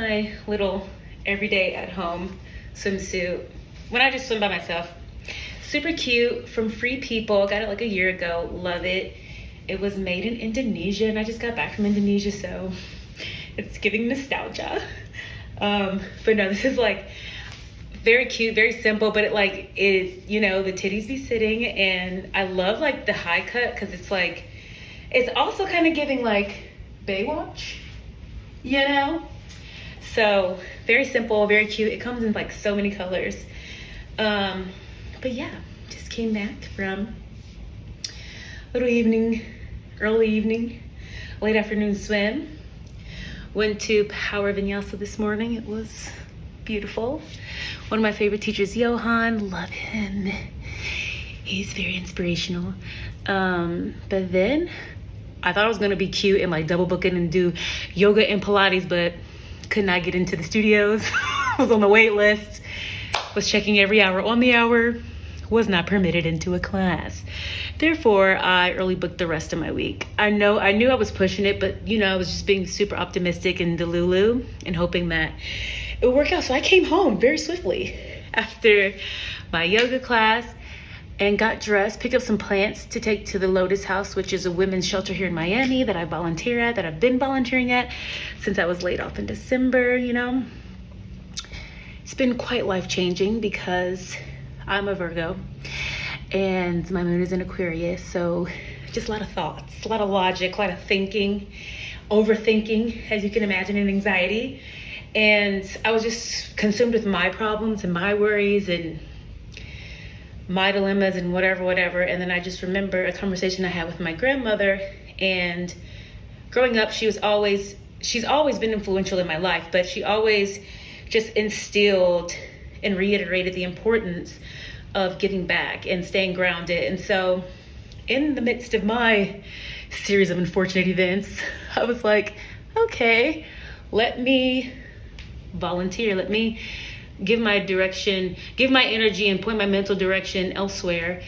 my little everyday at home swimsuit when I just swim by myself. Super cute, from Free People. Got it like a year ago. Love it. It was made in Indonesia, and I just got back from Indonesia, so it's giving nostalgia. But no, this is like very cute, very simple, but you know, the titties be sitting, and I love like the high cut because it's like, it's also kind of giving like Baywatch, you know? So very simple, very cute. It comes in like so many colors. But yeah, just came back from early evening, late afternoon swim. Went to Power Vinyasa this morning. It was beautiful. One of my favorite teachers, Johan, love him. He's very inspirational. But then I thought I was gonna be cute and like double book it and do yoga and Pilates, but could not get into the studios. Was on the wait list. Was checking every hour on the hour, was not permitted into a class. Therefore, I early booked the rest of my week. I knew I was pushing it, but you know, I was just being super optimistic and delulu and hoping that it would work out. So I came home very swiftly after my yoga class and got dressed, picked up some plants to take to the Lotus House, which is a women's shelter here in Miami that I volunteer at, that I've been volunteering at since I was laid off in December, you know. It's been quite life-changing because I'm a Virgo and my moon is in Aquarius, so just a lot of thoughts, a lot of logic, a lot of thinking, overthinking, as you can imagine, and anxiety. And I was just consumed with my problems and my worries and my dilemmas and whatever. And then I just remember a conversation I had with my grandmother. And growing up, she's always been influential in my life, but she always just instilled and reiterated the importance of giving back and staying grounded. And so in the midst of my series of unfortunate events, I was like, okay, let me volunteer. Let me give my direction, give my energy and point my mental direction elsewhere.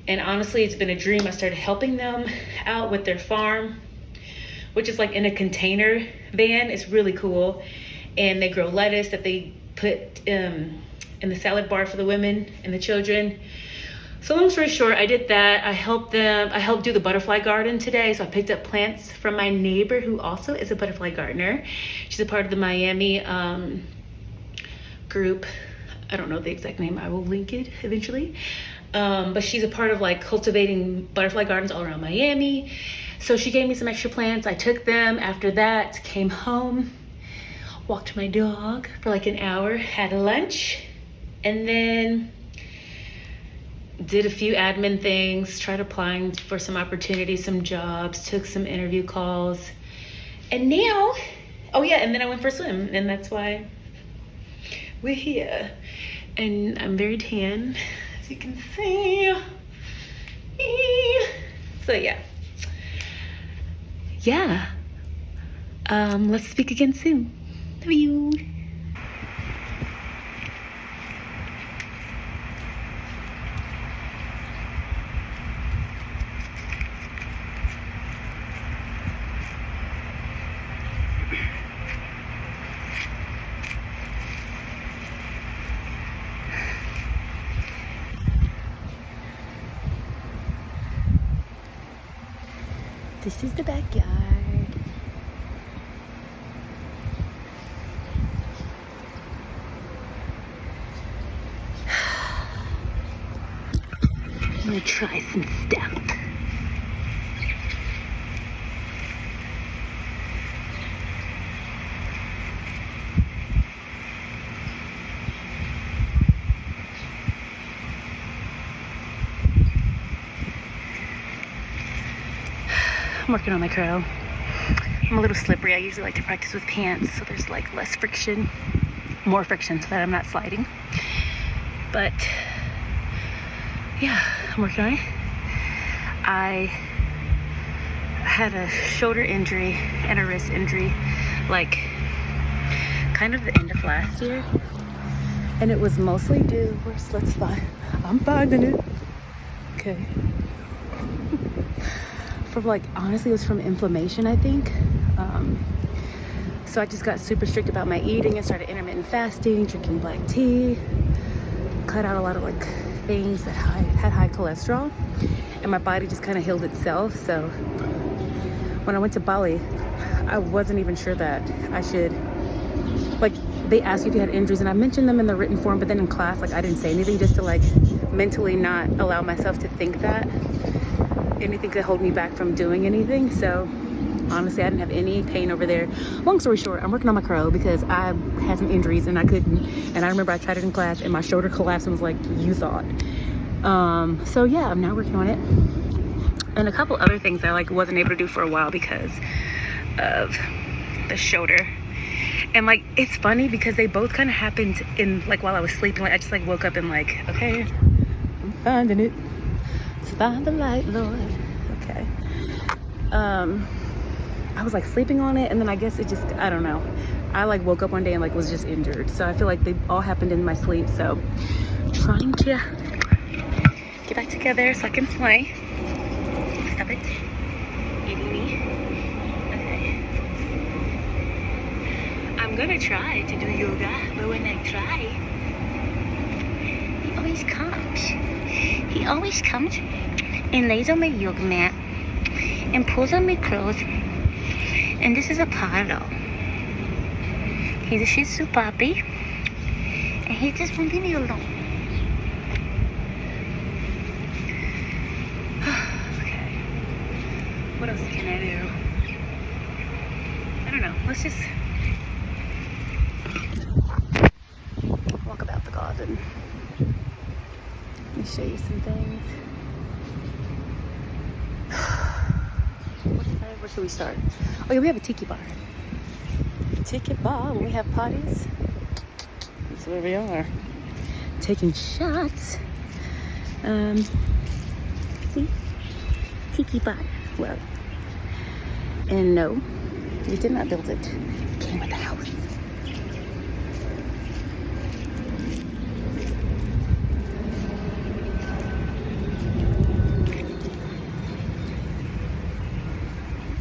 And honestly, it's been a dream. I started helping them out with their farm, which is like in a container van. It's really cool. And they grow lettuce that they put in the salad bar for the women and the children. So long story short, I did that. I helped do the butterfly garden today. So I picked up plants from my neighbor who also is a butterfly gardener. She's a part of the Miami group. I don't know the exact name. I will link it eventually. But she's a part of like cultivating butterfly gardens all around Miami. So she gave me some extra plants. I took them. After that, came home, walked my dog for like an hour, had lunch, and then did a few admin things, tried applying for some opportunities, some jobs, took some interview calls. And now, oh yeah, and then I went for a swim, and that's why we're here. And I'm very tan, as you can see. So yeah. Let's speak again soon. Love you. This is the backyard. I'm gonna try some stuff. I'm working on my curl. I'm a little slippery. I usually like to practice with pants, so there's like less friction, more friction, so that I'm not sliding. But yeah, I'm working on it. I had a shoulder injury and a wrist injury, like kind of the end of last year, and it was mostly due. Let's find. I'm finding it. Okay. From like, honestly, it was from inflammation, I think. So I just got super strict about my eating and started intermittent fasting, drinking black tea, cut out a lot of like things that had high cholesterol, and my body just kind of healed itself. So when I went to Bali, I wasn't even sure that I should, like, they asked you if you had injuries, and I mentioned them in the written form, but then in class, like, I didn't say anything, just to like mentally not allow myself to think that anything could hold me back from doing anything. So honestly, I didn't have any pain over there. Long story short, I'm working on my crow because I had some injuries and I couldn't. And I remember I tried it in class and my shoulder collapsed and was like, you thought. So yeah, I'm now working on it. And a couple other things I like wasn't able to do for a while because of the shoulder. And like, it's funny because they both kind of happened in like while I was sleeping. Like I just like woke up and like, okay, I'm finding it. Let's find the light, Lord. Okay. I was like sleeping on it, and then I guess it just, I don't know. I like woke up one day and like was just injured. So I feel like they all happened in my sleep. So trying to get back together so I can slay. Stop it. Eating me. Okay. I'm gonna try to do yoga, but when I try, he always comes. He always comes and lays on my yoga mat and pulls on my clothes. And this is a paddle. He's a Shih Tzu puppy, and he just won't leave me alone. Okay. What else can I do? I don't know. Let's just walk about the garden. Let me show you some things. Where should we start? Oh yeah, we have a tiki bar. Tiki bar when we have parties. That's where we are. Taking shots. See? Tiki bar. Well. And no, we did not build it. It came with the house.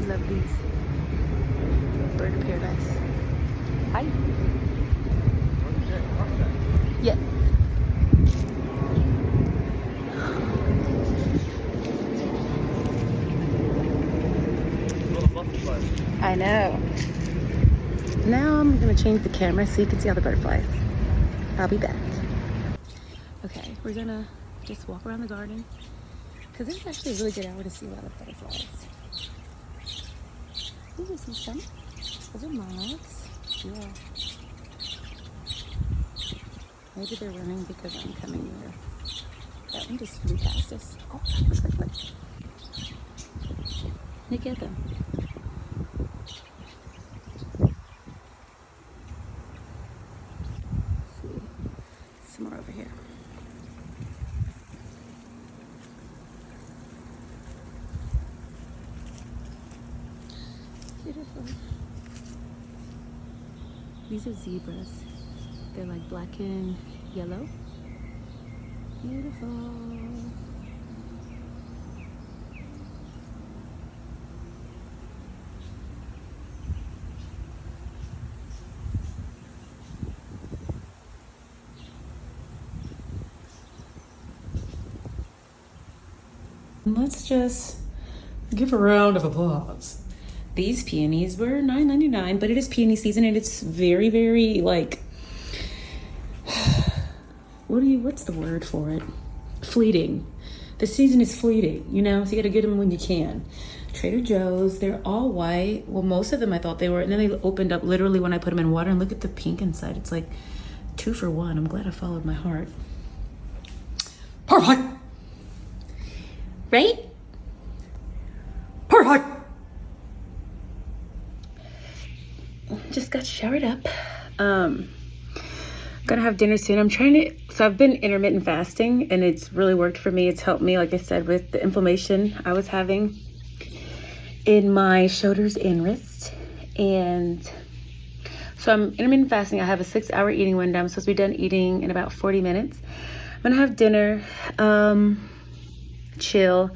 Love these. Bird of paradise. Hi. Yes. I know. Now I'm gonna change the camera so you can see all the butterflies. I'll be back. Okay, we're gonna just walk around the garden because this is actually a really good hour to see a lot of butterflies. Did you see some? Those are monarchs. Yeah. Maybe they're running because I'm coming near. That one just flew past us. Oh, look. Look at them. Let's see. Some more over here. Beautiful. These are zebras. They're like black and yellow. Beautiful. Let's just give a round of applause. These peonies were $9.99, but it is peony season and it's very, very like, what's the word for it? Fleeting. The season is fleeting, you know, so you gotta get them when you can. Trader Joe's, they're all white. Well, most of them I thought they were, and then they opened up literally when I put them in water, and look at the pink inside. It's like 2 for 1. I'm glad I followed my heart. Perfect. Right? Perfect. Just got showered up. Gonna have dinner soon. So I've been intermittent fasting and it's really worked for me. It's helped me, like I said, with the inflammation I was having in my shoulders and wrist. And so I'm intermittent fasting. I have a 6-hour eating window. I'm supposed to be done eating in about 40 minutes. I'm gonna have dinner, chill,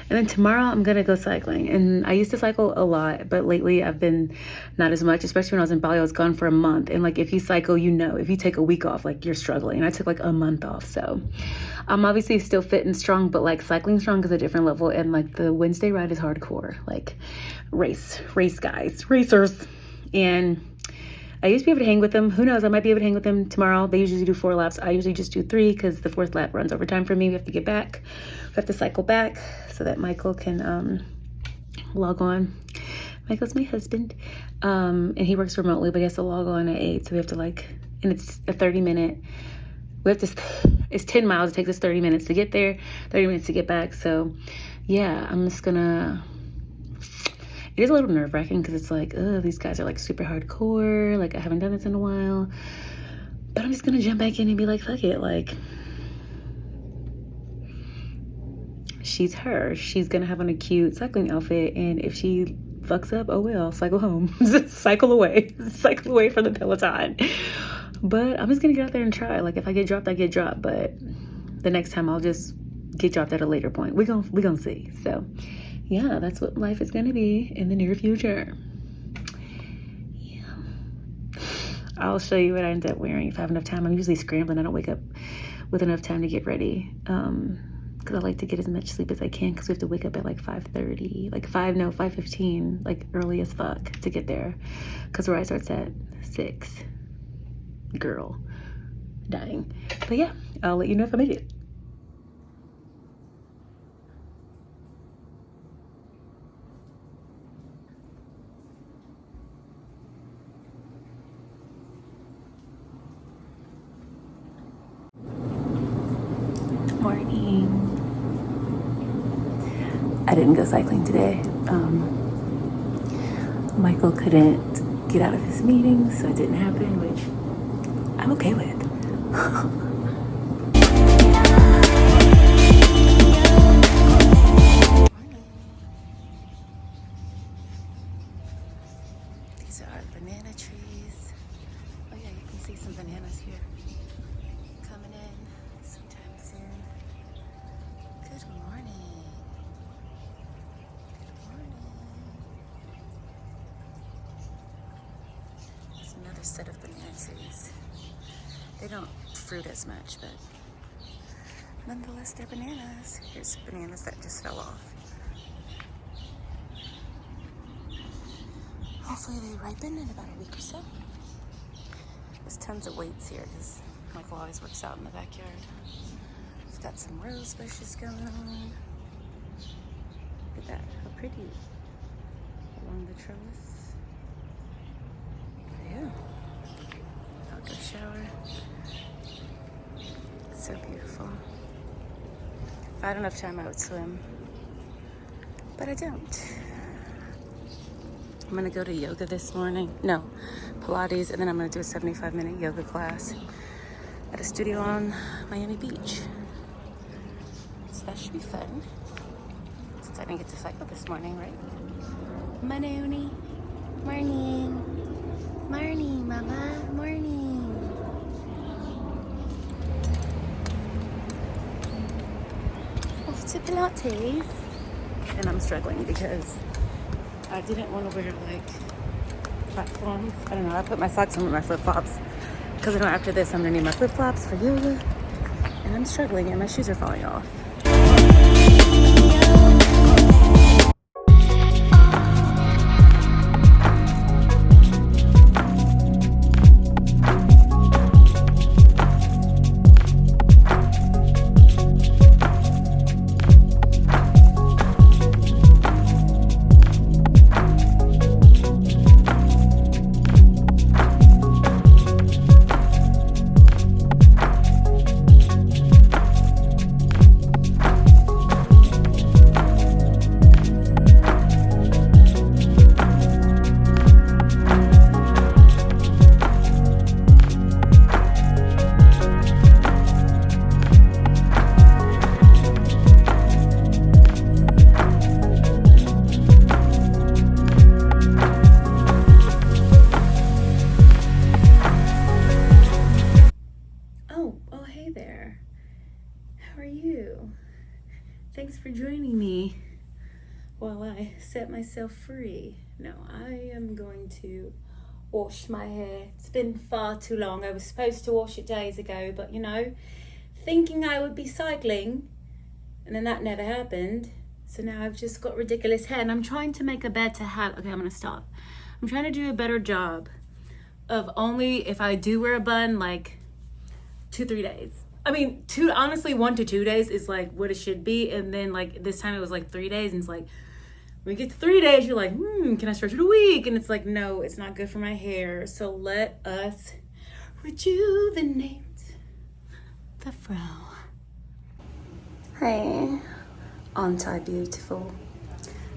And then tomorrow I'm gonna go cycling. And I used to cycle a lot, but lately I've been not as much, especially when I was in Bali. I was gone for a month. And like if you cycle, you know, if you take a week off, like you're struggling. And I took like a month off. So I'm obviously still fit and strong, but like cycling strong is a different level. And like the Wednesday ride is hardcore, like race guys, racers. And I used to be able to hang with them. Who knows? I might be able to hang with them tomorrow. They usually do 4 laps. I usually just do 3 because the 4th lap runs overtime for me. We have to get back. We have to cycle back so that Michael can log on. Michael's my husband. And he works remotely, but he has to log on at 8. So we have to like, and it's a 30-minute. We have to, it's 10 miles. It takes us 30 minutes to get there, 30 minutes to get back. So yeah, I'm just gonna, it is a little nerve-wracking because it's like, oh, these guys are like super hardcore. Like I haven't done this in a while. But I'm just gonna jump back in and be like, fuck it. Like, she's her. She's gonna have on a cute cycling outfit. And if she fucks up, oh well, cycle home. Cycle away. Cycle away from the Peloton. But I'm just gonna get out there and try. Like if I get dropped, I get dropped. But the next time I'll just get dropped at a later point. We gonna see. So yeah, that's what life is going to be in the near future. Yeah. I'll show you what I end up wearing if I have enough time. I'm usually scrambling. I don't wake up with enough time to get ready. Because I like to get as much sleep as I can because we have to wake up at like 5:30. Like 5:15. Like early as fuck to get there. Because ride starts at 6. Girl. Dying. But yeah, I'll let you know if I make it. Morning. I didn't go cycling today. Michael couldn't get out of his meeting, so it didn't happen, which I'm okay with. These are our banana trees. Oh yeah, you can see some bananas here coming in sometime soon. Good morning. Good morning. There's another set of banana trees. They don't fruit as much, but nonetheless, they're bananas. Here's bananas that just fell off. Hopefully they ripen in about a week or so. There's tons of weights here because Michael always works out in the backyard. We've got some rose bushes going on. Look at that, how pretty. Along the trellis. Yeah. Outdoor shower. It's so beautiful. If I had enough time, I would swim. But I don't. I'm gonna go to yoga this morning. No, Pilates, and then I'm gonna do a 75-minute yoga class at a studio on Miami Beach. So that should be fun. Since I didn't get to cycle this morning, right? Morning. Morning. Morning, mama. Morning. Off to Pilates. And I'm struggling because I didn't want to wear like platforms. I don't know. I put my socks on with my flip-flops because I know after this I'm gonna need my flip-flops for yoga, and I'm struggling and my shoes are falling off. Thanks for joining me. while I set myself free. No, I am going to wash my hair. It's been far too long. I was supposed to wash it days ago, but you know, thinking I would be cycling, and then that never happened. So now I've just got ridiculous hair, and I'm trying to make a better habit. Okay, I'm gonna stop. I'm trying to do a better job of only if I do wear a bun, like 2-3 days. I mean, honestly, 1 to 2 days is like what it should be. And then like this time it was like 3 days, and it's like, when you get to 3 days, you're like, can I stretch it a week? And it's like, no, it's not good for my hair. So let us rejuvenate the fro. Hey, aren't I beautiful?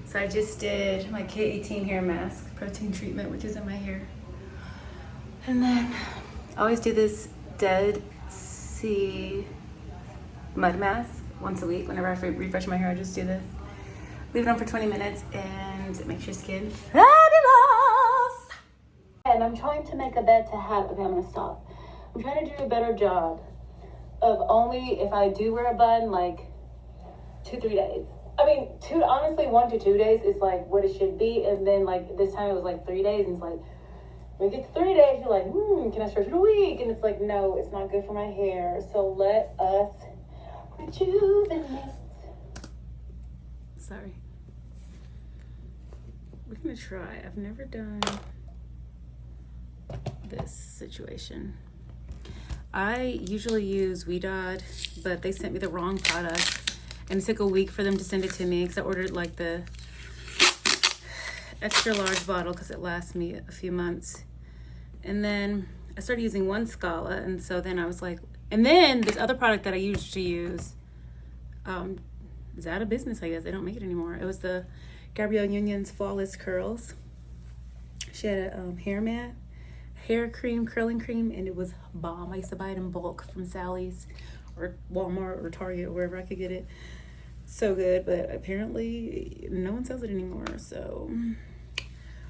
So I just did my K18 hair mask, protein treatment, which is in my hair. And then I always do this Dead Sea mud mask once a week. Whenever I refresh my hair, I just do this. Leave it on for 20 minutes and it makes your skin fabulous. And I'm trying to make a better habit. Okay, I'm gonna stop. I'm trying to do a better job of only if I do wear a bun, like 2-3 days. I mean, honestly, 1 to 2 days is like what it should be. And then like this time it was like 3 days, and it's like, when you get to 3 days, you're like, can I stretch it a week? And it's like, no, it's not good for my hair. So let us rejuvenate. Sorry. We're gonna try. I've never done this situation. I usually use Weedod, but they sent me the wrong product, and it took a week for them to send it to me because I ordered like the extra large bottle because it lasts me a few months. And then I started using one Scala, and so then I was like, and then this other product that I used to use is out of business, I guess. They don't make it anymore. It was the Gabrielle Union's Flawless Curls. She had a hair mat, hair cream, curling cream, and it was bomb. I used to buy it in bulk from Sally's or Walmart or Target or wherever I could get it. So good, but apparently no one sells it anymore, so...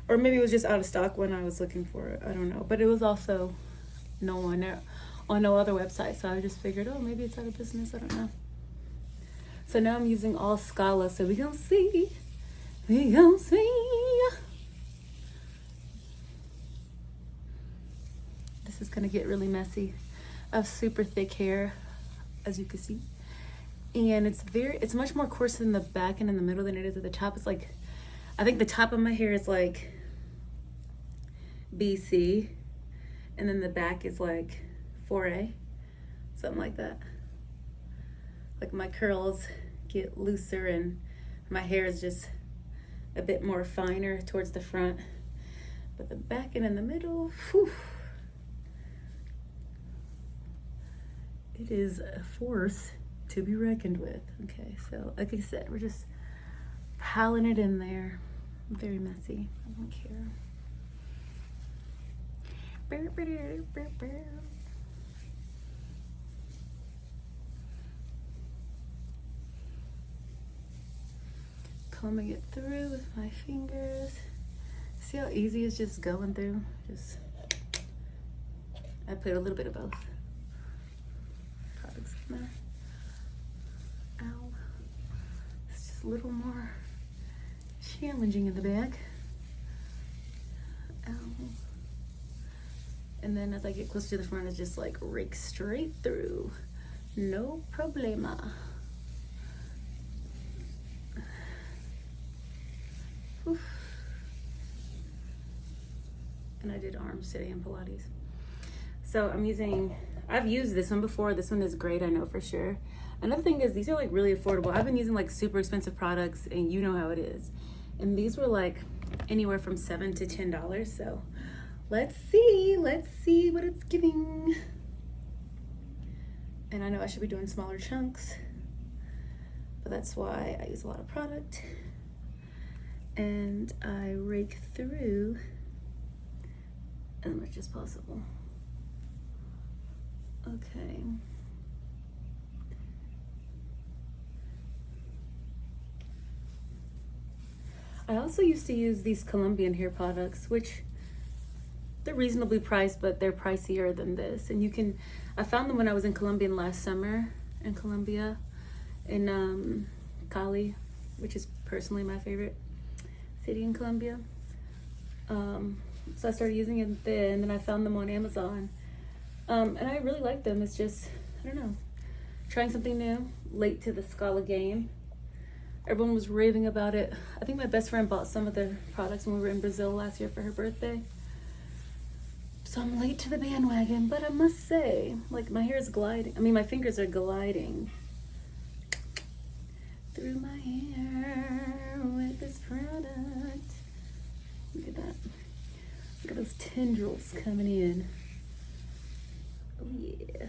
Or maybe it was just out of stock when I was looking for it. I don't know. But it was also no one on no other website. So I just figured, oh, maybe it's out of business. I don't know. So now I'm using all Scala. So we gonna see. We gonna see. This is gonna get really messy. I have super thick hair, as you can see. And it's much more coarse in the back and in the middle than it is at the top. It's like, I think the top of my hair is like BC, and then the back is like 4A, something like that. Like my curls get looser and my hair is just a bit more finer towards the front, but the back and in the middle, whew, it is a force to be reckoned with. Okay, so like I said, we're just piling it in there. Very messy. I don't care. Combing it through with my fingers. See how easy it's just going through? I put a little bit of both products in there. Ow. It's just a little more challenging in the back. Ow. And then as I get closer to the front, it's just like rake straight through. No problema. Oof. And I did arms today in Pilates. So I've used this one before. This one is great, I know for sure. Another thing is these are like really affordable. I've been using like super expensive products, and you know how it is. And these were like anywhere from $7 to $10. So let's see what it's giving. And I know I should be doing smaller chunks, but that's why I use a lot of product. And I rake through as much as possible. Okay. I also used to use these Colombian hair products, which they're reasonably priced, but they're pricier than this. And I found them when I was in Colombia last summer, in Colombia, in Cali, which is personally my favorite city in Colombia. So I started using it then, and then I found them on Amazon. And I really like them. It's just, I don't know, trying something new. Late to the Scala game. Everyone was raving about it. I think my best friend bought some of their products when we were in Brazil last year for her birthday. So I'm late to the bandwagon, but I must say, like, my hair is gliding. I mean, my fingers are gliding through my hair with this product. Look at that. Look at those tendrils coming in. Oh yeah.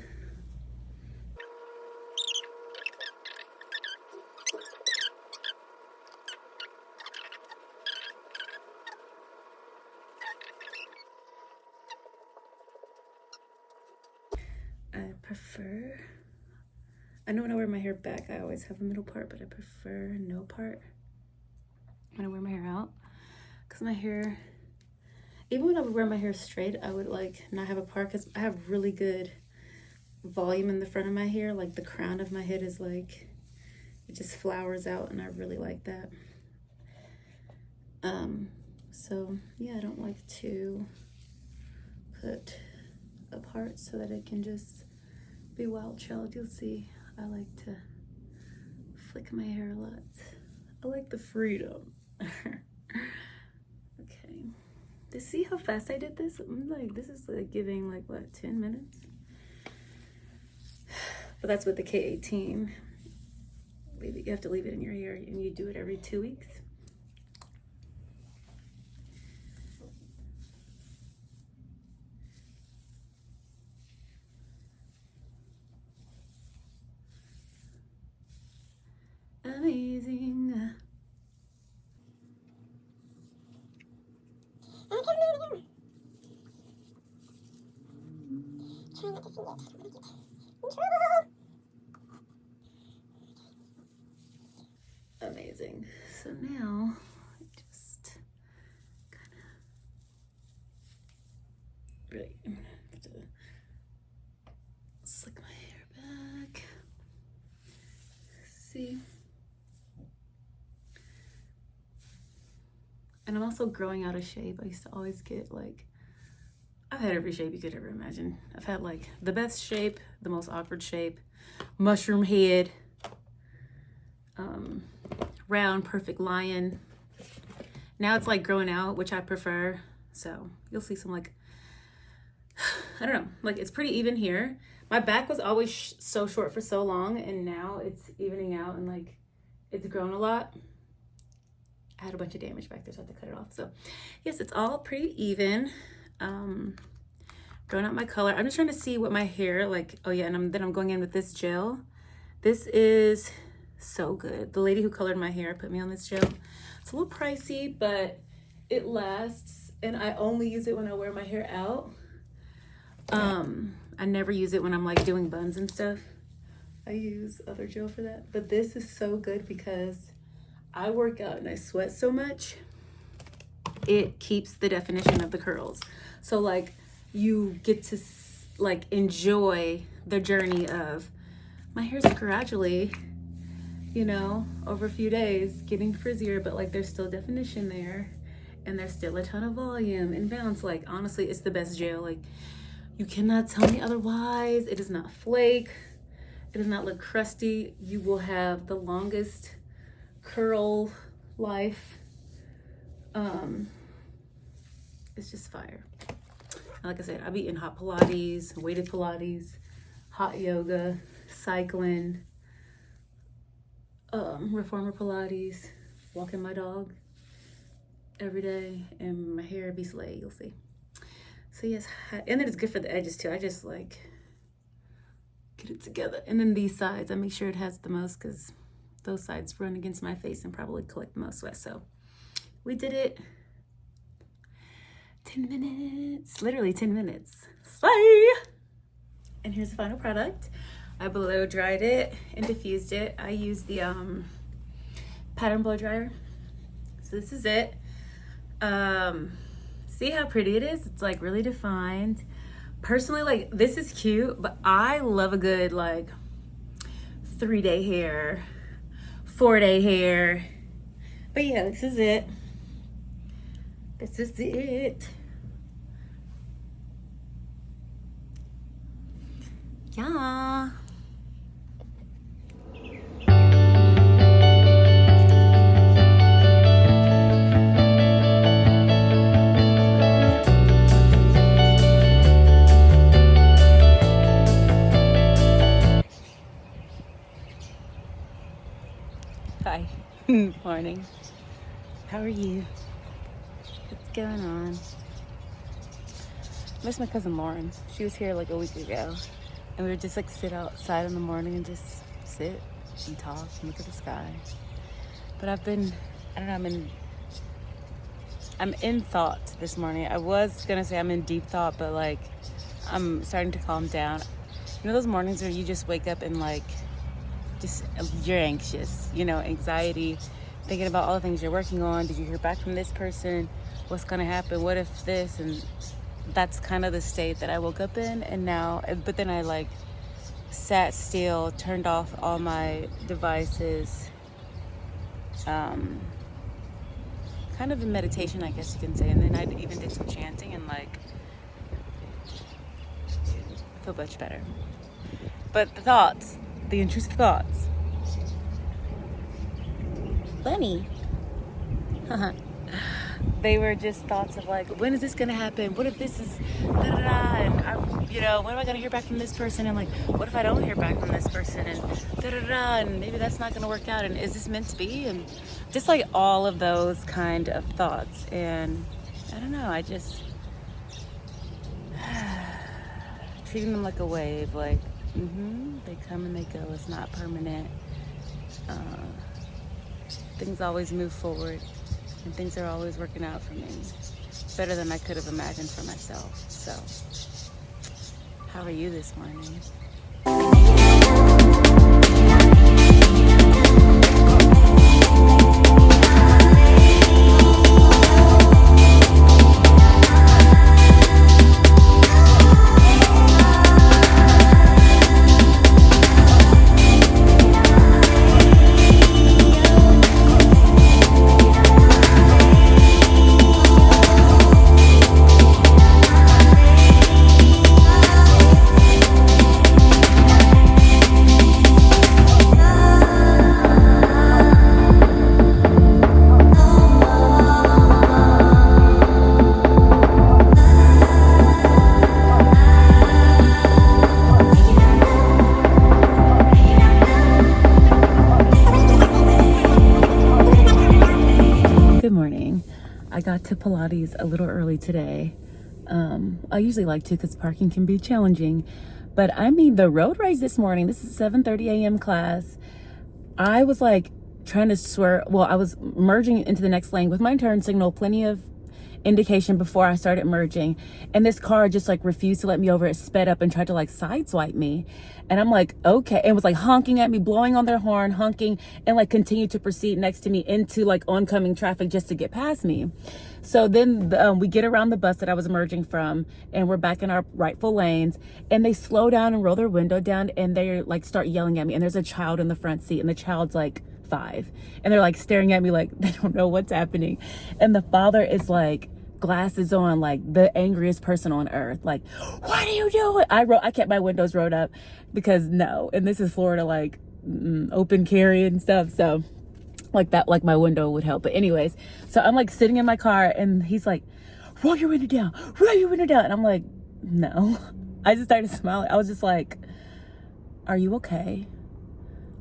I know when I wear my hair back, I always have a middle part, but I prefer no part when I wear my hair out. Because my hair, even when I would wear my hair straight, I would like not have a part because I have really good volume in the front of my hair. Like the crown of my head is like, it just flowers out, and I really like that. So yeah, I don't like to put a part so that it can just be wild child. You'll see, I like to flick my hair a lot. I like the freedom. Okay, to see how fast I did this, I'm like, this is like giving like what, 10 minutes? But that's with the K18. You have to leave it in your hair, and you do it every 2 weeks. Amazing. Amazing. So now I just kind of really have to slick my hair back. See. And I'm also growing out of shape. I used to always get like, I've had every shape you could ever imagine. I've had like the best shape, the most awkward shape, mushroom head, round, perfect lion. Now it's like growing out, which I prefer. So you'll see some like, I don't know, like it's pretty even here. My back was always so short for so long, and now it's evening out and like it's grown a lot. I had a bunch of damage back there, so I had to cut it off. So yes, it's all pretty even. Growing out my color. I'm just trying to see what my hair like. Oh yeah, and then I'm going in with this gel. This is so good. The lady who colored my hair put me on this gel. It's a little pricey, but it lasts, and I only use it when I wear my hair out. I never use it when I'm like doing buns and stuff. I use other gel for that, but this is so good because I work out and I sweat so much. It keeps the definition of the curls. So like you get to like enjoy the journey of my hair's gradually, you know, over a few days getting frizzier, but like there's still definition there, and there's still a ton of volume and bounce. Like honestly, it's the best gel. Like you cannot tell me otherwise. It does not flake. It does not look crusty. You will have the longest curl life. It's just fire. Like I said, I be in hot Pilates, weighted Pilates, hot yoga, cycling, reformer Pilates, walking my dog every day, and my hair be slay, you'll see. So yes, and then it's good for the edges too. I just like get it together. And then these sides, I make sure it has the most, because those sides run against my face and probably collect the most sweat. So we did it. 10 minutes, literally 10 minutes. Slay! And here's the final product. I blow dried it and diffused it. I used the pattern blow dryer. So this is it. See how pretty it is? It's like really defined. Personally, like this is cute, but I love a good like 3-day hair, 4-day hair, But yeah, this is it. This is it. Yeah. Hi. Morning. How are you? What's going on? I miss my cousin Lauren. She was here like a week ago. And we would just like sit outside in the morning and just sit and talk and look at the sky. But I don't know, I'm in thought this morning. I was gonna say I'm in deep thought, but like I'm starting to calm down. You know those mornings where you just wake up and like you're anxious, anxiety, thinking about all the things you're working on. Did you hear back from this person? What's gonna happen? What if this? And that's kind of the state that I woke up in. And now, but then I like sat still, turned off all my devices, kind of in meditation, I guess you can say. And then I even did some chanting and like I feel much better. But the intrusive thoughts. Bunny. They were just thoughts of like, when is this gonna happen? What if this is da-da-da? And when am I gonna hear back from this person? And like, what if I don't hear back from this person? And da-da-da, and maybe that's not gonna work out. And is this meant to be? And just like all of those kind of thoughts. And I don't know, I just treating them like a wave, like, they come and they go. It's not permanent. Things always move forward, and things are always working out for me better than I could have imagined for myself. So, how are you this morning? I got to Pilates a little early today. I usually like to because parking can be challenging. But I mean, the road rage this morning, this is 7:30 a.m. class. I was like trying to swerve. Well, I was merging into the next lane with my turn signal, plenty of indication before I started merging. And this car just like refused to let me over. It sped up and tried to like sideswipe me. And I'm like, okay. And was like honking at me, blowing on their horn, honking, and like continued to proceed next to me into like oncoming traffic just to get past me. So then we get around the bus that I was emerging from, and we're back in our rightful lanes, and they slow down and roll their window down, and they like start yelling at me. And there's a child in the front seat, and the child's like 5, and they're like staring at me like they don't know what's happening. And the father is like glasses on, like the angriest person on earth, like, what are you doing? I kept my windows rolled up because and this is Florida, like open carry and stuff, so like that, like my window would help. But anyways, so I'm like sitting in my car, and he's like, roll your window down, and I'm like, no. I just started smiling. I was just like, are you okay?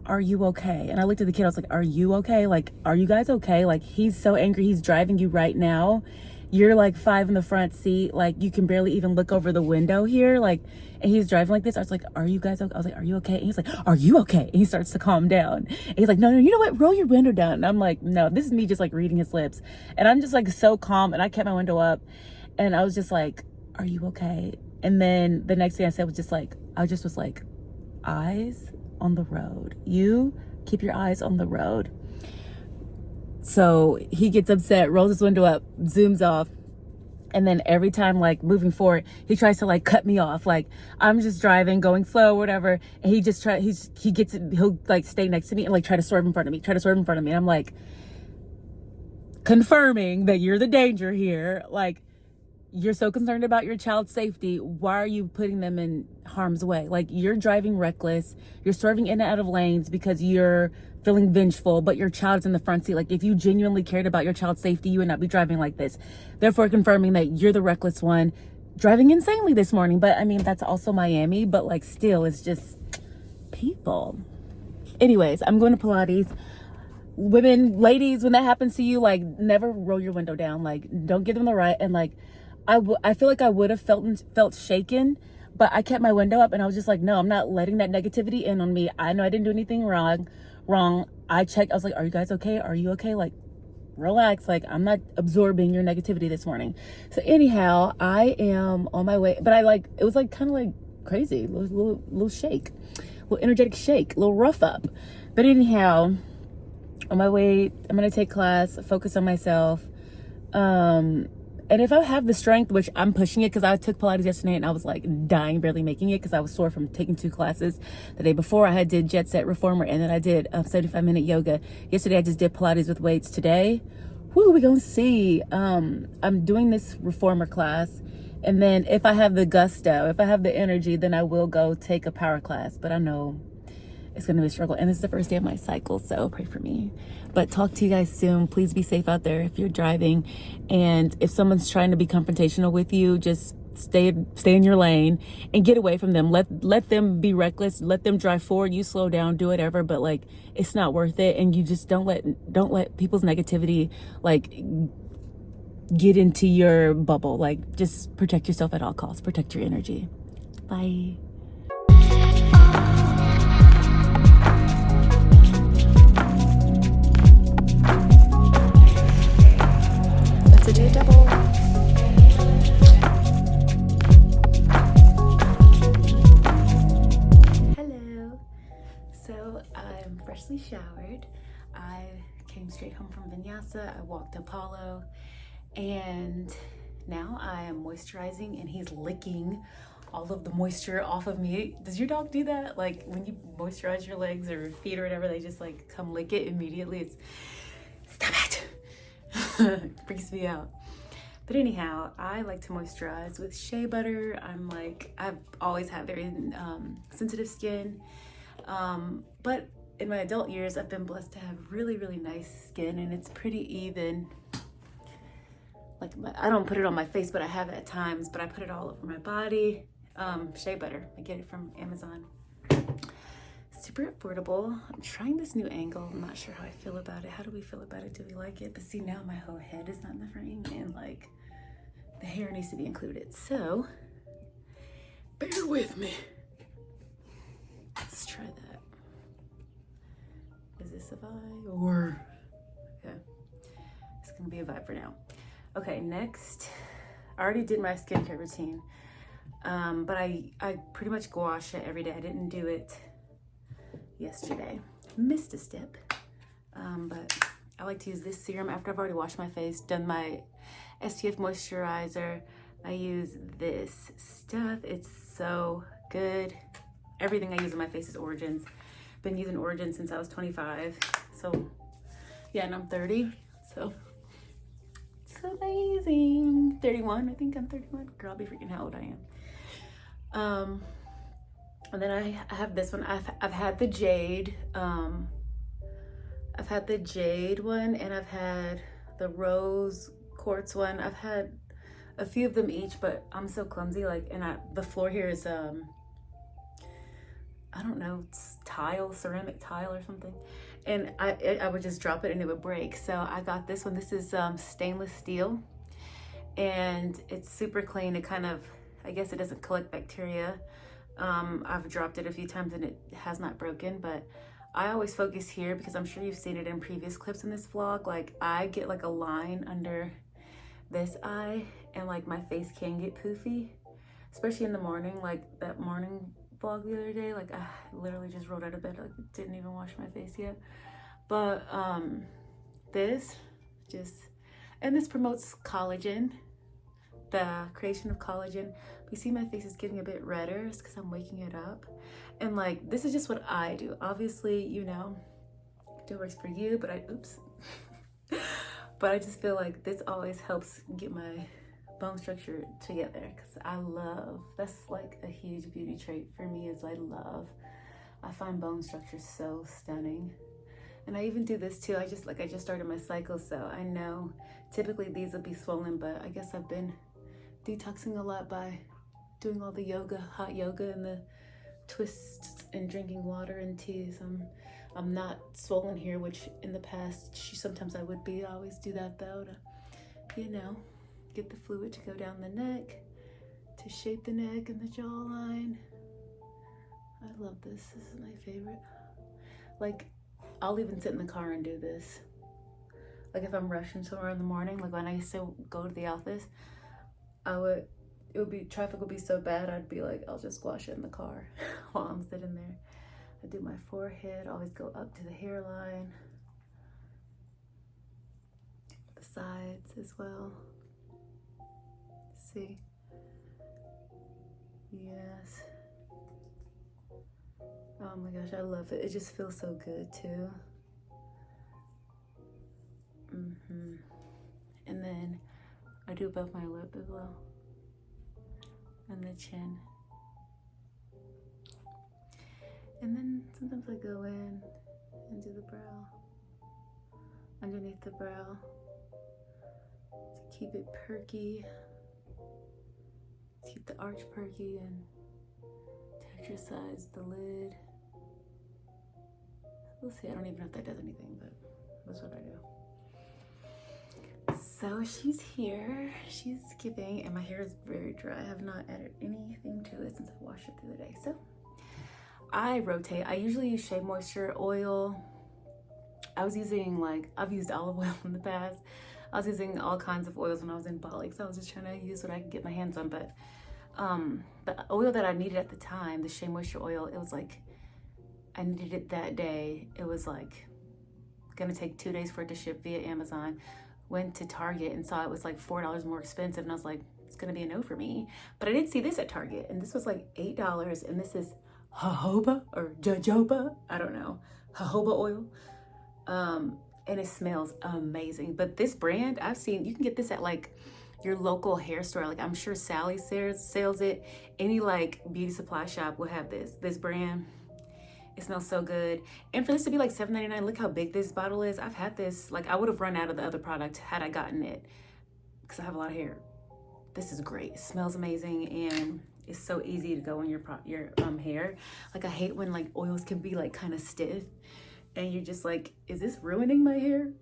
And I looked at the kid, I was like, are you okay? Like, are you guys okay? Like, he's so angry, he's driving you right now. You're like 5 in the front seat, like you can barely even look over the window here, like, and he's driving like this. I was like, are you guys okay? I was like, are you okay? And he's like, are you okay? And he starts to calm down, and he's like, no, you know what, roll your window down. And I'm like, no, this is me just like reading his lips. And I'm just like so calm, and I kept my window up, and I was just like, are you okay? And then the next thing I said was just like, I just was like, eyes on the road. You keep your eyes on the road. So he gets upset, rolls his window up, zooms off. And then every time, like moving forward, he tries to like cut me off. Like I'm just driving, going slow, whatever. And he'll like stay next to me and like try to swerve in front of me. And I'm like, confirming that you're the danger here. Like, you're so concerned about your child's safety. Why are you putting them in harm's way? Like, you're driving reckless. You're swerving in and out of lanes because you're feeling vengeful, but your child's in the front seat. Like, if you genuinely cared about your child's safety, you would not be driving like this. Therefore, confirming that you're the reckless one, driving insanely this morning. But I mean, that's also Miami, but like, still, it's just people. Anyways, I'm going to Pilates. Women, ladies, when that happens to you, like, never roll your window down. Like, don't give them the right. And like, I feel like I would have felt shaken, but I kept my window up and I was just like, no, I'm not letting that negativity in on me. I know I didn't do anything wrong. I checked. I was like, are you guys okay? Are you okay? Like, relax. Like, I'm not absorbing your negativity this morning. So anyhow, I am on my way, but it was like kind of like crazy, little shake, little energetic shake, little rough up. But anyhow, on my way, I'm going to take class, focus on myself. And if I have the strength, which I'm pushing it, because I took Pilates yesterday and I was like dying, barely making it because I was sore from taking 2 classes. The day before I did Jet Set Reformer, and then I did 75-minute yoga. Yesterday I just did Pilates with weights. Today, we gonna see. I'm doing this Reformer class, and then if I have the gusto, if I have the energy, then I will go take a power class. But I know it's going to be a struggle. And this is the first day of my cycle, so pray for me. But talk to you guys soon. Please be safe out there if you're driving. And if someone's trying to be confrontational with you, just stay in your lane and get away from them. Let them be reckless. Let them drive forward. You slow down, do whatever. But like, it's not worth it. And you just don't let people's negativity like get into your bubble. Like, just protect yourself at all costs. Protect your energy. Bye. To do a double. Hello. So I'm freshly showered. I came straight home from Vinyasa. I walked Apollo, and now I am moisturizing, and he's licking all of the moisture off of me. Does your dog do that? Like, when you moisturize your legs or feet or whatever, they just like come lick it immediately. Stop it. It freaks me out. But anyhow, I like to moisturize with shea butter. I've always had very sensitive skin. But in my adult years, I've been blessed to have really, really nice skin, and it's pretty even. Like, I don't put it on my face, but I have it at times, but I put it all over my body. Shea butter, I get it from Amazon. Super affordable. I'm trying this new angle. I'm not sure how I feel about it. How do we feel about it? Do we like it? But see, now my whole head is not in the frame, and like, the hair needs to be included. So bear with me. Let's try that. Is this a vibe or okay? It's gonna be a vibe for now. Okay, next, I already did my skincare routine, but I pretty much gouache it every day. I didn't do it yesterday. Missed a step, but I like to use this serum after I've already washed my face, done my SPF moisturizer. I use this stuff. It's so good. Everything I use on my face is Origins. Been using Origins since I was 25. So yeah, and I'm 30. So it's amazing. 31. I think I'm 31. Girl, I'll be freaking how old I am. And then I have this one. I've had the jade. I've had the jade one, and I've had the rose quartz one. I've had a few of them each, but I'm so clumsy. Like, and the floor here is I don't know, it's tile, ceramic tile or something, and I would just drop it and it would break. So I got this one. This is stainless steel, and it's super clean. It kind of, I guess it doesn't collect bacteria. I've dropped it a few times and it has not broken, but I always focus here because I'm sure you've seen it in previous clips in this vlog. Like, I get like a line under this eye, and like my face can get poofy, especially in the morning. Like that morning vlog the other day, like I literally just rolled out of bed, like didn't even wash my face yet. But this promotes collagen, the creation of collagen. You see my face is getting a bit redder. It's because I'm waking it up. And like, this is just what I do. Obviously, you know, it works for you, but But I just feel like this always helps get my bone structure together, because that's like a huge beauty trait for me, is I find bone structure so stunning. And I even do this too. I just started my cycle, so I know typically these will be swollen, but I guess I've been detoxing a lot by doing all the yoga, hot yoga, and the twists and drinking water and tea. So I'm not swollen here, which in the past sometimes I would be. I always do that though, to, you know, get the fluid to go down the neck, to shape the neck and the jawline. I love this. This is my favorite. Like, I'll even sit in the car and do this. Like if I'm rushing somewhere in the morning, like when I used to go to the office, traffic would be so bad, I'd be like, I'll just squash it in the car while I'm sitting there. I do my forehead, always go up to the hairline, the sides as well. See? Yes. Oh my gosh, I love it. It just feels so good too. And then I do above my lip as well, and the chin. And then sometimes I go in and do the brow, underneath the brow, to keep it perky, keep the arch perky, and to exercise the lid. We'll see. I don't even know if that does anything, but that's what I do. So she's here, she's giving, and my hair is very dry. I have not added anything to it since I washed it the other day. So I rotate. I usually use Shea Moisture oil. I've used olive oil in the past. I was using all kinds of oils when I was in Bali, so I was just trying to use what I could get my hands on. But the oil that I needed at the time, the Shea Moisture oil, it was like, I needed it that day. It was like gonna take 2 days for it to ship via Amazon. Went to Target and saw it was like $4 more expensive, and I was like, it's gonna be a no for me. But I did see this at Target, and this was like $8, and this is jojoba or jojoba, I don't know, jojoba oil. And it smells amazing. But this brand, I've seen, you can get this at like your local hair store. Like I'm sure Sally sells it. Any like beauty supply shop will have this brand. It smells so good. And for this to be like $7.99, look how big this bottle is. I've had this, like I would have run out of the other product had I gotten it, because I have a lot of hair. This is great. It smells amazing, and it's so easy to go on your hair. Like I hate when like oils can be like kind of stiff, and you're just like, is this ruining my hair?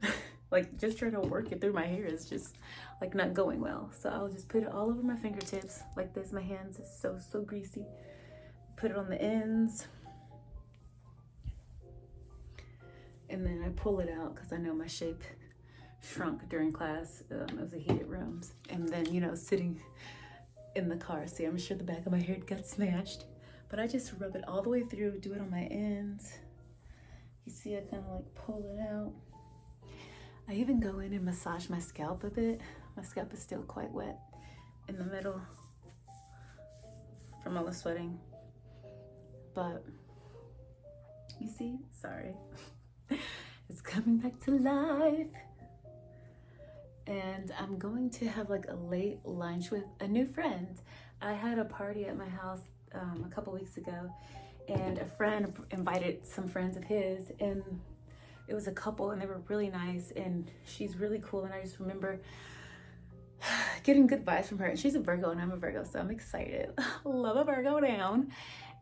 Like just trying to work it through my hair is just like not going well. So I'll just put it all over my fingertips like this. My hands is so greasy. Put it on the ends. And then I pull it out because I know my shape shrunk during class. It was a heated rooms. And then, you know, sitting in the car. See, I'm sure the back of my hair got smashed. But I just rub it all the way through, do it on my ends. You see, I kind of like pull it out. I even go in and massage my scalp a bit. My scalp is still quite wet in the middle from all the sweating. But you see, sorry. It's coming back to life. And I'm going to have like a late lunch with a new friend. I had a party at my house a couple weeks ago, and a friend invited some friends of his, and it was a couple, and they were really nice, and she's really cool. And I just remember getting good vibes from her. And she's a Virgo and I'm a Virgo, so I'm excited. Love a Virgo down.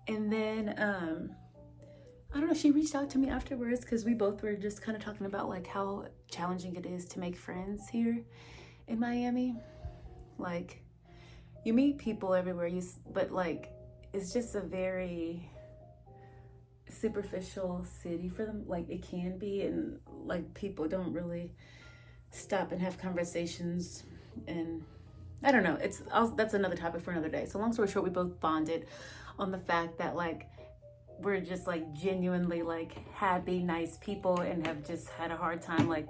And then I don't know, she reached out to me afterwards because we both were just kind of talking about like how challenging it is to make friends here in Miami. Like you meet people everywhere, but like it's just a very superficial city for them. Like it can be, and like people don't really stop and have conversations, and I don't know. That's another topic for another day. So long story short, we both bonded on the fact that like we're just like genuinely like happy, nice people, and have just had a hard time like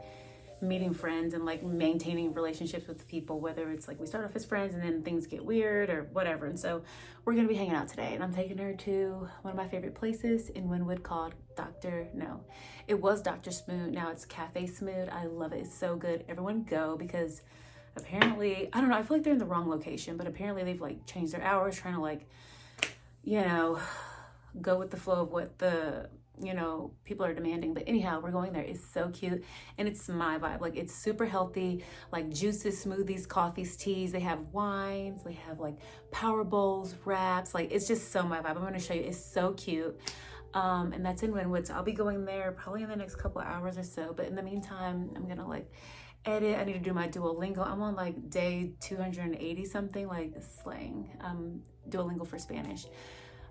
meeting friends and like maintaining relationships with people, whether it's like we start off as friends and then things get weird or whatever. And so we're gonna be hanging out today, and I'm taking her to one of my favorite places in Wynwood called it was Dr. Smoot, now it's Cafe Smoot. I love it. It's so good. Everyone go, because apparently, I don't know, I feel like they're in the wrong location, but apparently they've like changed their hours, trying to like, you know, go with the flow of what the, you know, people are demanding. But anyhow, we're going there. It's so cute, and it's my vibe. Like, it's super healthy, like juices, smoothies, coffees, teas. They have wines, they have like power bowls, wraps. Like, it's just so my vibe. I'm going to show you. It's so cute. And that's in Wynwood, so I'll be going there probably in the next couple hours or so. But in the meantime, I'm gonna like edit. I need to do my Duolingo. I'm on like day 280 something, like slang, Duolingo for Spanish,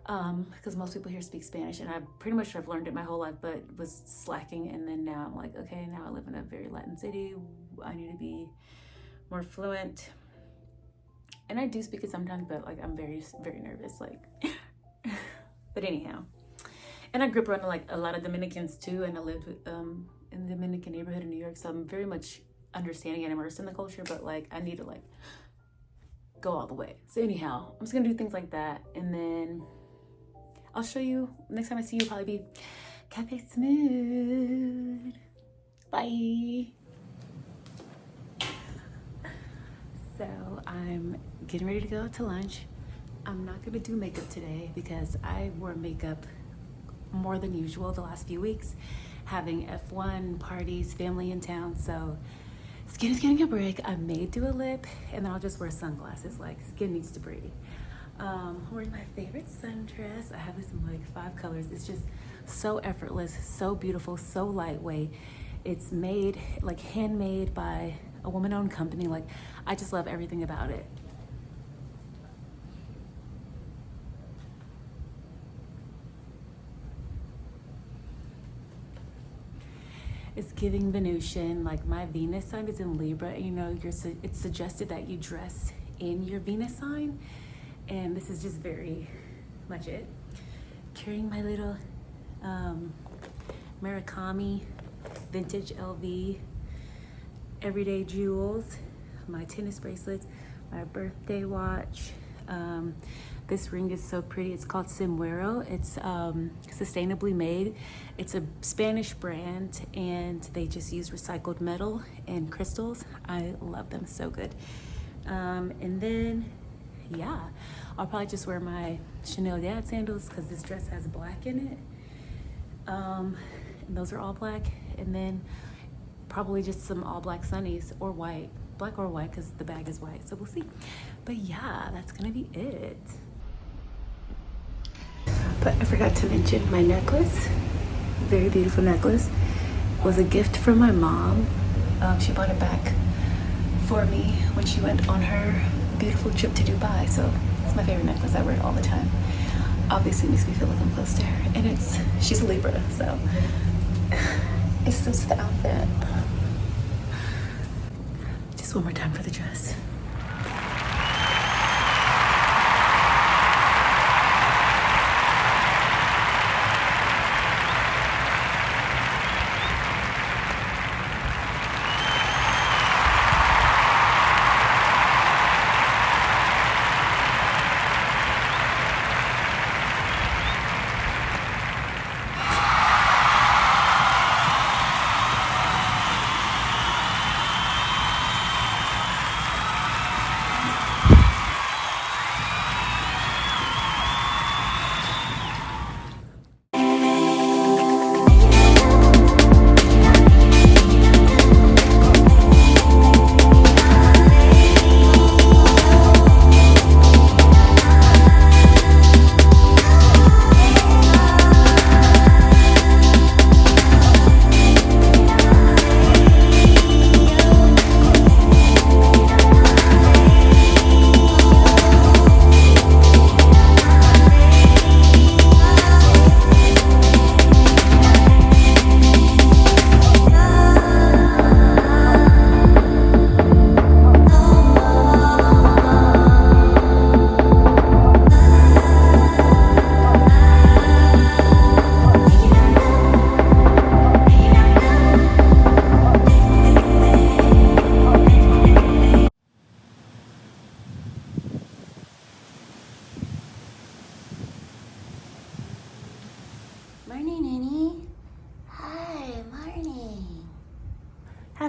because most people here speak Spanish, and I pretty much have learned it my whole life, but was slacking. And then now I'm like, okay, now I live in a very Latin city, I need to be more fluent. And I do speak it sometimes, but like I'm very nervous, like but anyhow. And I grew up around like a lot of Dominicans too, and I lived in the Dominican neighborhood in New York, so I'm very much understanding and immersed in the culture, but like I need to like go all the way. So anyhow, I'm just gonna do things like that, and then I'll show you next time I see you. Probably be Cafe Smooth. Bye. So I'm getting ready to go to lunch. I'm not gonna do makeup today because I wore makeup more than usual the last few weeks, having F1 parties, family in town, so skin is getting a break. I may do a lip, and then I'll just wear sunglasses. Like, skin needs to breathe. I'm wearing my favorite sundress. I have this in like 5 colors. It's just so effortless, so beautiful, so lightweight. It's made, like handmade by a woman-owned company. Like, I just love everything about it. It's giving Venusian. Like, my Venus sign is in Libra, and you know, it's suggested that you dress in your Venus sign, and this is just very much it. Carrying my little Murakami vintage LV everyday jewels, my tennis bracelets, my birthday watch. This ring is so pretty. It's called Simuero. It's sustainably made. It's a Spanish brand, and they just use recycled metal and crystals. I love them, so good. And then, yeah, I'll probably just wear my Chanel Dad sandals because this dress has black in it. And those are all black. And then probably just some all black sunnies, or white, black or white, because the bag is white, so we'll see. But yeah, that's gonna be it. But I forgot to mention my necklace. Very beautiful necklace. It was a gift from my mom. She bought it back for me when she went on her beautiful trip to Dubai. So it's my favorite necklace. I wear it all the time. Obviously, it makes me feel like I'm close to her. And she's a Libra, so it suits the outfit. Just one more time for the dress.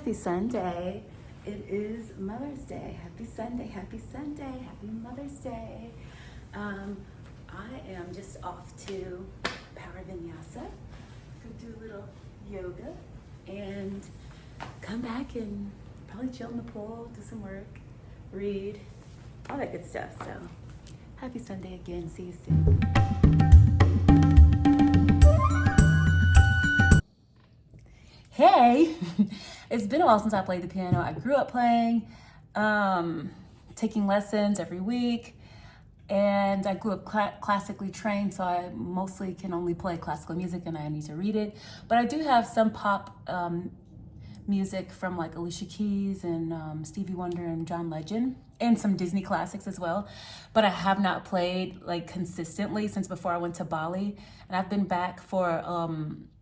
Happy Sunday. It is Mother's Day. Happy Sunday, happy Sunday, happy Mother's Day. I am just off to Power Vinyasa. Go do a little yoga and come back and probably chill in the pool, do some work, read, all that good stuff. So happy Sunday again. See you soon. Hey, it's been a while since I played the piano. I grew up playing, taking lessons every week, and I grew up classically trained, so I mostly can only play classical music and I need to read it. But I do have some pop music from like Alicia Keys and Stevie Wonder and John Legend, and some Disney classics as well. But I have not played like consistently since before I went to Bali, and I've been back for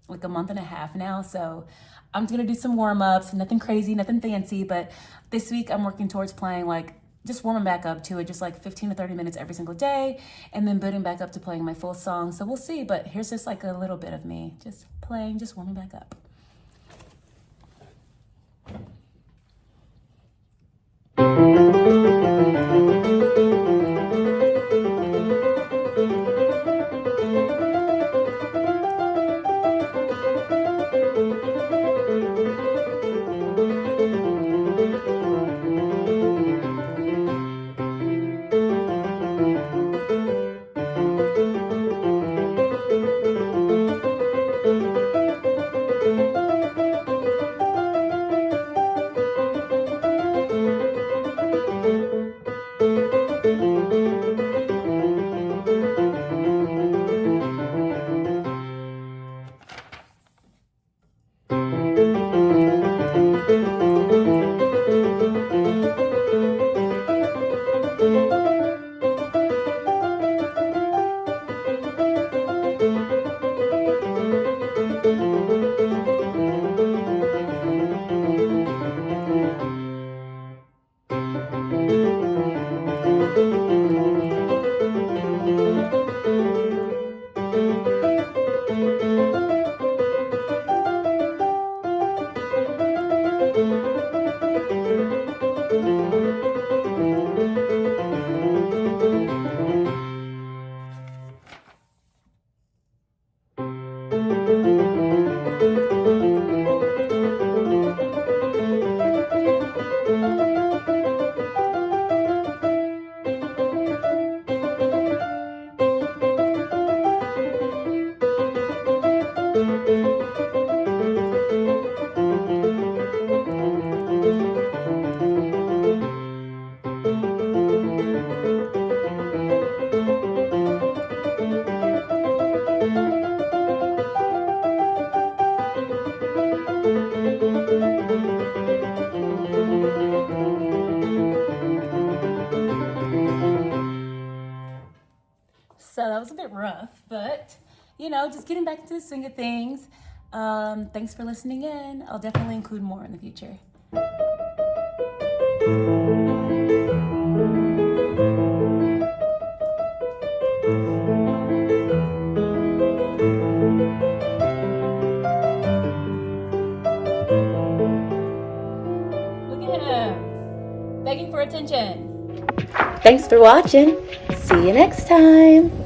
like a month and a half now, so I'm gonna do some warm-ups, nothing crazy, nothing fancy, but this week I'm working towards playing like just warming back up to it, just like 15 to 30 minutes every single day, and then building back up to playing my full song. So we'll see, but here's just like a little bit of me just playing, just warming back up. So that was a bit rough, but you know, just getting back into the swing of things. Thanks for listening in. I'll definitely include more in the future. Look at him, begging for attention. Thanks for watching. See you next time.